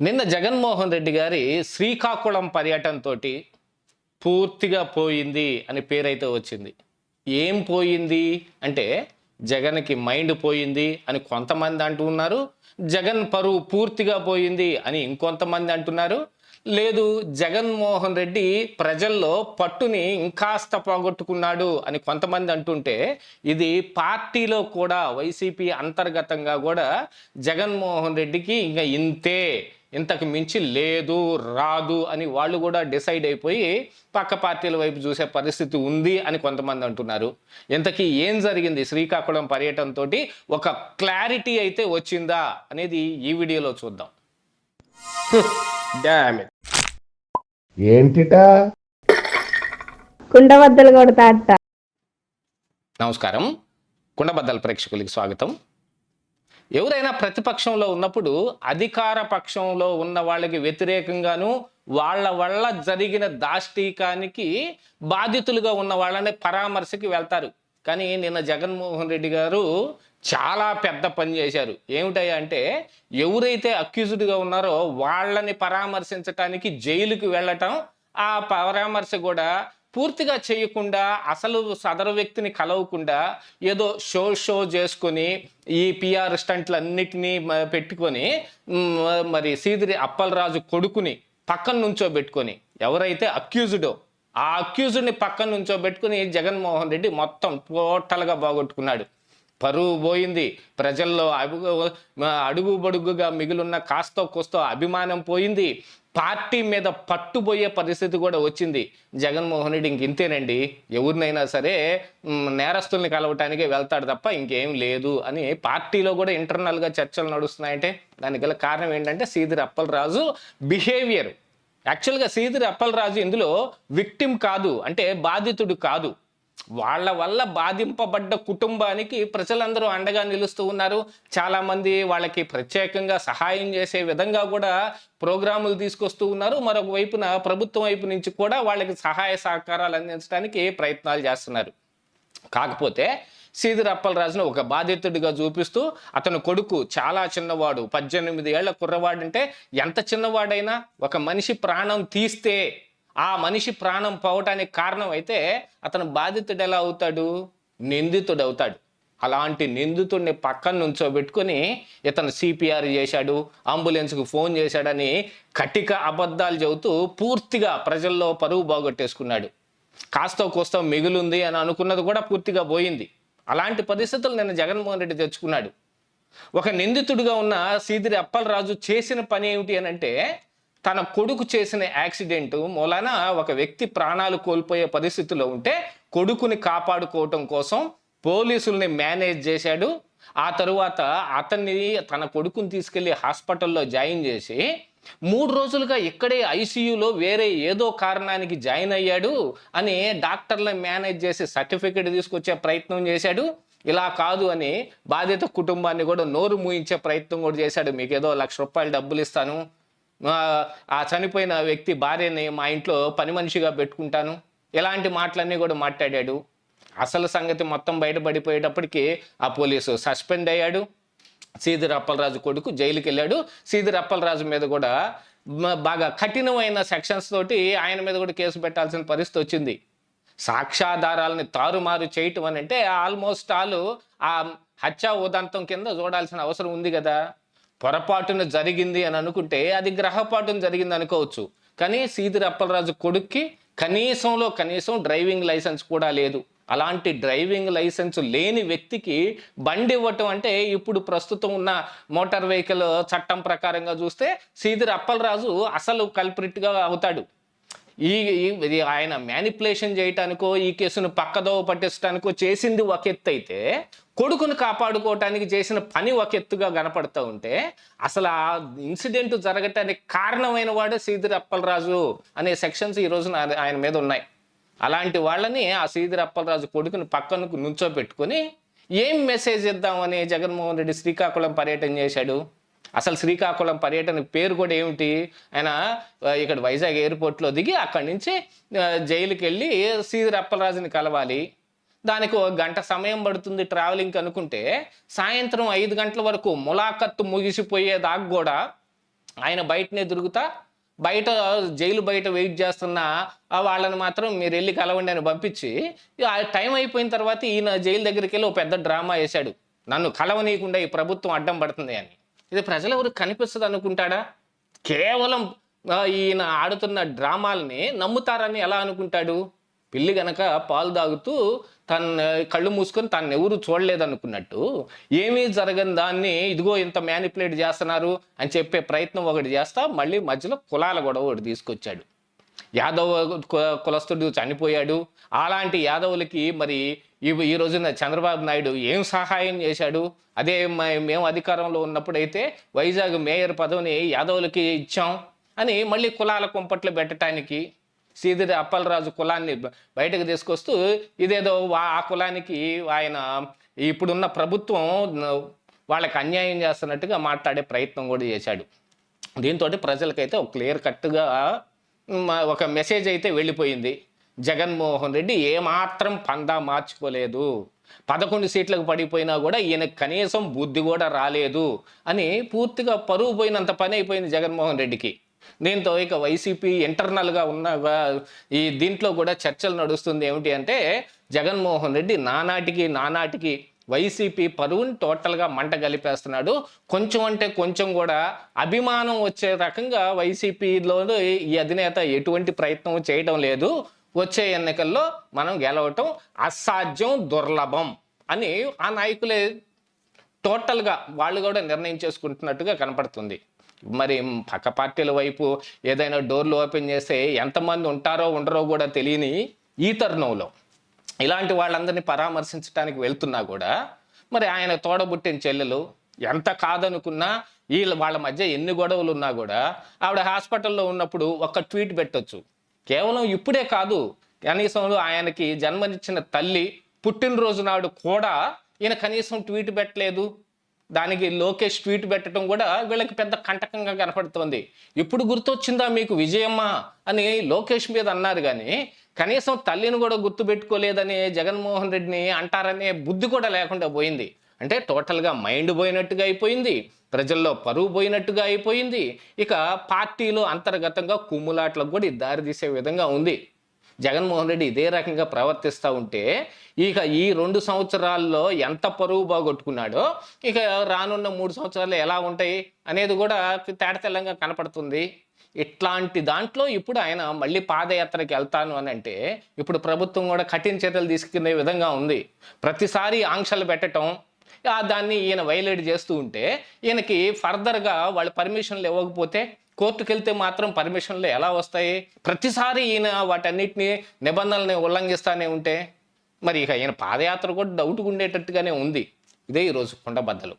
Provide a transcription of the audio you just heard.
నిన్న జగన్మోహన్ రెడ్డి గారి శ్రీకాకుళం పర్యటనతోటి పూర్తిగా పోయింది అని పేరైతే వచ్చింది. ఏం పోయింది అంటే జగన్‌కి మైండ్ పోయింది అని కొంతమంది అంటున్నారు. జగన్ పరువు పూర్తిగా పోయింది అని ఇంకొంతమంది అంటున్నారు. లేదు, జగన్మోహన్ రెడ్డి ప్రజల్లో పట్టుని ఇంకాస్త పోగొట్టుకున్నాడు అని కొంతమంది అంటుంటే, ఇది పార్టీలో కూడా వైసీపీ అంతర్గతంగా కూడా జగన్మోహన్ రెడ్డికి ఇంక ఇంతే, ఇంతకు మించి లేదు, రాదు అని వాళ్ళు కూడా డిసైడ్ అయిపోయి పక్క పార్టీల వైపు చూసే పరిస్థితి ఉంది అని కొంతమంది అంటున్నారు. ఇంతకీ ఏం జరిగింది శ్రీకాకుళం పర్యటనతోటి ఒక క్లారిటీ అయితే వచ్చిందా అనేది ఈ వీడియోలో చూద్దాం. Damn it. ఏంటిటా కుండబద్దలు కొడతా అత్త. నమస్కారం, కుండబద్దల ప్రేక్షకులకి స్వాగతం. ఎవరైనా ప్రతిపక్షంలో ఉన్నప్పుడు అధికార పక్షంలో ఉన్న వాళ్ళకి వ్యతిరేకంగాను వాళ్ళ వల్ల జరిగిన దాష్టీకానికి బాధితులుగా ఉన్న వాళ్ళని పరామర్శకి వెళ్తారు. కానీ నిన్న జగన్మోహన్ రెడ్డి గారు చాలా పెద్ద పని చేశారు. ఏమిటయ్యా అంటే, ఎవరైతే అక్యూజ్డ్గా ఉన్నారో వాళ్ళని పరామర్శించటానికి జైలుకి వెళ్ళటం, ఆ పరామర్శ కూడా పూర్తిగా చేయకుండా, అసలు సదరు వ్యక్తిని కలవకుండా ఏదో షో చేసుకొని ఈ పిఆర్ స్టంట్లు అన్నిటినీ పెట్టుకొని మరి సీదిరి అప్పలరాజు కొడుకుని పక్కన నుంచోబెట్టుకొని, ఎవరైతే అక్యూజ్డో ఆ అక్యూజ్డ్ని పక్కన నుంచోబెట్టుకుని జగన్మోహన్ రెడ్డి మొత్తం టోటల్గా బాగొట్టుకున్నాడు. పరువు పోయింది, ప్రజల్లో అడుగు బడుగుగా మిగిలిన్న కాస్తో కోస్తో అభిమానం పోయింది, పార్టీ మీద పట్టుబోయే పరిస్థితి కూడా వచ్చింది. జగన్మోహన్ రెడ్డి ఇంతేనండి, ఎవరినైనా సరే నేరస్తుల్ని కలవటానికే వెళ్తాడు తప్ప ఇంకేం లేదు అని పార్టీలో కూడా ఇంటర్నల్గా చర్చలు నడుస్తున్నాయంటే దానికి గల కారణం ఏంటంటే సీదిరి అప్పలరాజు బిహేవియర్. యాక్చువల్గా సీదిరి అప్పలరాజు ఇందులో విక్టిమ్ కాదు, అంటే బాధితుడు కాదు. వాళ్ళ వల్ల బాధింపబడ్డ కుటుంబానికి ప్రజలందరూ అండగా నిలుస్తూ ఉన్నారు. చాలామంది వాళ్ళకి ప్రత్యేకంగా సహాయం చేసే విధంగా కూడా ప్రోగ్రాములు తీసుకొస్తూ ఉన్నారు. మరొక వైపున ప్రభుత్వం వైపు నుంచి కూడా వాళ్ళకి సహాయ సహకారాలు అందించడానికి ప్రయత్నాలు చేస్తున్నారు. కాకపోతే సీదిరి అప్పలరాజును ఒక బాధితుడిగా చూపిస్తూ, అతని కొడుకు చాలా చిన్నవాడు, 18 ఏళ్ల కుర్రవాడంటే ఎంత చిన్నవాడైనా ఒక మనిషి ప్రాణం తీస్తే ఆ మనిషి ప్రాణం పోవటానికి కారణం అయితే అతను బాధితుడు ఎలా అవుతాడు? నిందితుడు అవుతాడు. అలాంటి నిందితుడిని పక్కన నుంచోబెట్టుకొని ఇతను సిపిఆర్ చేశాడు, అంబులెన్స్కు ఫోన్ చేశాడని కటిక అబద్ధాలు చెబుతూ పూర్తిగా ప్రజల్లో పరువు బాగొట్టేసుకున్నాడు. కాస్తో కోస్తో మిగులుంది అని అనుకున్నది కూడా పూర్తిగా పోయింది. అలాంటి పరిస్థితులు నిన్న జగన్మోహన్ రెడ్డి తెచ్చుకున్నాడు. ఒక నిందితుడిగా ఉన్న సీదిరి అప్పలరాజు చేసిన పని ఏమిటి అని అంటే, తన కొడుకు చేసిన యాక్సిడెంట్ మూలాన ఒక వ్యక్తి ప్రాణాలు కోల్పోయే పరిస్థితిలో ఉంటే కొడుకుని కాపాడుకోవటం కోసం పోలీసుల్ని మేనేజ్ చేశాడు. ఆ తరువాత తన కొడుకుని తీసుకెళ్లి హాస్పిటల్లో జాయిన్ చేసి 3 రోజులుగా ఇక్కడే ఐసీయూలో వేరే ఏదో కారణానికి జాయిన్ అయ్యాడు అని డాక్టర్లను మేనేజ్ చేసి సర్టిఫికెట్ తీసుకొచ్చే ప్రయత్నం చేశాడు. ఇలా కాదు అని బాధిత కుటుంబాన్ని కూడా నోరు మూయించే ప్రయత్నం కూడా చేశాడు. మీకు ఏదో ₹1,00,000 డబ్బులు ఇస్తాను, ఆ చనిపోయిన వ్యక్తి భార్యని మా ఇంట్లో పని మనిషిగా పెట్టుకుంటాను, ఇలాంటి మాటలన్నీ కూడా మాట్లాడాడు. అసలు సంగతి మొత్తం బయటపడిపోయేటప్పటికి ఆ పోలీసు సస్పెండ్ అయ్యాడు. సీదిరి అప్పలరాజు కొడుకు జైలుకి వెళ్ళాడు. సీదిరి అప్పలరాజు మీద కూడా బాగా కఠినమైన సెక్షన్స్ తోటి ఆయన మీద కూడా కేసు పెట్టాల్సిన పరిస్థితి వచ్చింది. సాక్ష్యాధారాలని తారుమారు చేయటం అని అంటే ఆల్మోస్ట్ ఆ హత్యా ఉదంతం కింద చూడాల్సిన అవసరం ఉంది కదా. పొరపాటున జరిగింది అని అనుకుంటే అది గ్రహపాటున జరిగింది అనుకోవచ్చు. కానీ సీదిరి అప్పలరాజు కొడుక్కి కనీసం డ్రైవింగ్ లైసెన్స్ కూడా లేదు. అలాంటి డ్రైవింగ్ లైసెన్స్ లేని వ్యక్తికి బండి ఇవ్వటం అంటే ఇప్పుడు ప్రస్తుతం ఉన్న మోటార్ వెహికల్ చట్టం ప్రకారంగా చూస్తే సీదిరి అప్పలరాజు అసలు కల్ప్రిట్గా అవుతాడు. ఆయన మ్యానిపులేషన్ చేయటానికో ఈ కేసును పక్కదోవ పట్టించడానికో చేసింది ఒక ఎత్తు అయితే, కొడుకును కాపాడుకోవటానికి చేసిన పని ఒక ఎత్తుగా కనపడుతూ ఉంటే, అసలు ఆ ఇన్సిడెంట్ జరగటానికి కారణమైన వాడే సీదిరి అప్పలరాజు అనే సెక్షన్స్ ఈ రోజున ఆయన మీద ఉన్నాయి. అలాంటి వాళ్ళని ఆ సీదిరి అప్పలరాజు కొడుకుని పక్కనకు నుంచోబెట్టుకొని ఏం మెసేజ్ ఇద్దామని జగన్మోహన్ రెడ్డి శ్రీకాకుళం పర్యటన చేశాడు. అసలు శ్రీకాకుళం పర్యటన పేరు కూడా ఏమిటి? ఆయన ఇక్కడ వైజాగ్ ఎయిర్పోర్ట్లో దిగి అక్కడి నుంచి జైలుకి వెళ్ళి సీదిరి అప్పలరాజుని కలవాలి. దానికి 1 గంట సమయం పడుతుంది ట్రావెలింగ్ అనుకుంటే, సాయంత్రం 5 గంటల వరకు ములాఖత్తు ముగిసిపోయేదాకా కూడా ఆయన బయటనే తిరుగుతా బయట జైలు బయట వెయిట్ చేస్తున్న వాళ్ళని మాత్రం మీరు వెళ్ళి కలవండి అని పంపించి ఆ టైం అయిపోయిన తర్వాత ఈయన జైలు దగ్గరికి వెళ్ళి ఒక పెద్ద డ్రామా వేశాడు, నన్ను కలవనీయకుండా ఈ ప్రభుత్వం అడ్డం పడుతుంది అని. ఇది ప్రజలు ఎవరికి కనిపిస్తుంది అనుకుంటాడా? కేవలం ఈయన ఆడుతున్న డ్రామాలని నమ్ముతారని ఎలా అనుకుంటాడు? పిల్లి గనక పాలు తాగుతూ తన కళ్ళు మూసుకొని తను ఎవరు చూడలేదనుకున్నట్టు ఏమీ జరగని దాన్ని ఇదిగో ఇంత మ్యానిపులేట్ చేస్తున్నారు అని చెప్పే ప్రయత్నం ఒకటి చేస్తా మళ్ళీ మధ్యలో కులాల గొడవ ఒకటి తీసుకొచ్చాడు. యాదవ్ కులస్తుడు చనిపోయాడు, అలాంటి యాదవులకి మరి ఈ రోజున చంద్రబాబు నాయుడు ఏం సహాయం చేశాడు? అదే మేము అధికారంలో ఉన్నప్పుడైతే వైజాగ్ మేయర్ పదవిని యాదవులకి ఇచ్చాం అని మళ్ళీ కులాల కుంపట్లు పెట్టడానికి సీదిరి అప్పలరాజు కులాన్ని బయటకు తీసుకొస్తూ ఇదేదో ఆ కులానికి ఆయన ఇప్పుడున్న ప్రభుత్వం వాళ్ళకి అన్యాయం చేస్తున్నట్టుగా మాట్లాడే ప్రయత్నం కూడా చేశాడు. దీంతో ప్రజలకైతే ఒక క్లియర్ కట్గా ఒక మెసేజ్ అయితే వెళ్ళిపోయింది. జగన్మోహన్ రెడ్డి ఏమాత్రం పందా మార్చుకోలేదు, 11 సీట్లకు పడిపోయినా కూడా ఈయనకు కనీసం బుద్ధి కూడా రాలేదు అని పూర్తిగా పరువు పోయినంత పని అయిపోయింది జగన్మోహన్ రెడ్డికి. దీంతో ఇక వైసీపీ ఇంటర్నల్గా ఉన్న ఈ దీంట్లో కూడా చర్చలు నడుస్తుంది. ఏమిటి అంటే జగన్మోహన్ రెడ్డి నానాటికి వైసీపీ పరువుని టోటల్గా మంట కలిపేస్తున్నాడు. కొంచెం అంటే కొంచెం కూడా అభిమానం వచ్చే రకంగా వైసీపీలో ఈ అధినేత ఎటువంటి ప్రయత్నం చేయడం లేదు. వచ్చే ఎన్నికల్లో మనం గెలవటం అసాధ్యం, దుర్లభం అని ఆ నాయకులే టోటల్గా వాళ్ళు కూడా నిర్ణయం చేసుకుంటున్నట్టుగా కనపడుతుంది. మరి పక్క పార్టీల వైపు ఏదైనా డోర్లు ఓపెన్ చేస్తే ఎంతమంది ఉంటారో ఉండరో కూడా తెలియని ఈ తరుణంలో ఇలాంటి వాళ్ళందరినీ పరామర్శించడానికి వెళ్తున్నా కూడా మరి ఆయన తోడబుట్టిన చెల్లెలు ఎంత కాదనుకున్నా వాళ్ళ మధ్య ఎన్ని గొడవలు ఉన్నా కూడా ఆవిడ హాస్పిటల్లో ఉన్నప్పుడు ఒక ట్వీట్ పెట్టొచ్చు. కేవలం ఇప్పుడే కాదు, కనీసం ఆయనకి జన్మనిచ్చిన తల్లి పుట్టినరోజు నాడు కూడా ఈయన కనీసం ట్వీట్ పెట్టలేదు. దానికి లోకేష్ ట్వీట్ పెట్టడం కూడా వీళ్ళకి పెద్ద కంటకంగా కనపడుతోంది. ఇప్పుడు గుర్తొచ్చిందా మీకు విజయమ్మ అని లోకేష్ మీద అన్నారు, కానీ కనీసం తల్లిని కూడా గుర్తుపెట్టుకోలేదని జగన్మోహన్ రెడ్డిని అంటారనే బుద్ధి కూడా లేకుండా పోయింది. అంటే టోటల్గా మైండ్ పోయినట్టుగా అయిపోయింది, ప్రజల్లో పరువు పోయినట్టుగా అయిపోయింది. ఇక పార్టీలో అంతర్గతంగా కుమ్ములాట్లకు కూడా దారి తీసే విధంగా ఉంది. జగన్మోహన్ రెడ్డి ఇదే రకంగా ప్రవర్తిస్తూ ఉంటే ఇక ఈ 2 సంవత్సరాల్లో ఎంత పరువు బాగొట్టుకున్నాడో ఇక రానున్న 3 సంవత్సరాలు ఎలా ఉంటాయి అనేది కూడా తేటతెల్లంగా కనపడుతుంది. ఇట్లాంటి దాంట్లో ఇప్పుడు ఆయన మళ్ళీ పాదయాత్రకి వెళ్తాను అని అంటే ఇప్పుడు ప్రభుత్వం కూడా కఠిన చర్యలు తీసుకునే విధంగా ఉంది. ప్రతిసారి ఆంక్షలు పెట్టడం, దాన్ని ఈయన వైలేట్ చేస్తూ ఉంటే ఈయనకి ఫర్దర్గా వాళ్ళు పర్మిషన్లు ఇవ్వకపోతే కోర్టుకు వెళ్తే మాత్రం పర్మిషన్లు ఎలా వస్తాయి? ప్రతిసారి ఈయన వాటన్నిటిని నిబంధనల్ని ఉల్లంఘిస్తానే ఉంటే మరి ఇక ఈయన పాదయాత్ర కూడా డౌట్గా ఉండేటట్టుగానే ఉంది. ఇదే ఈరోజు కుండబద్దలు.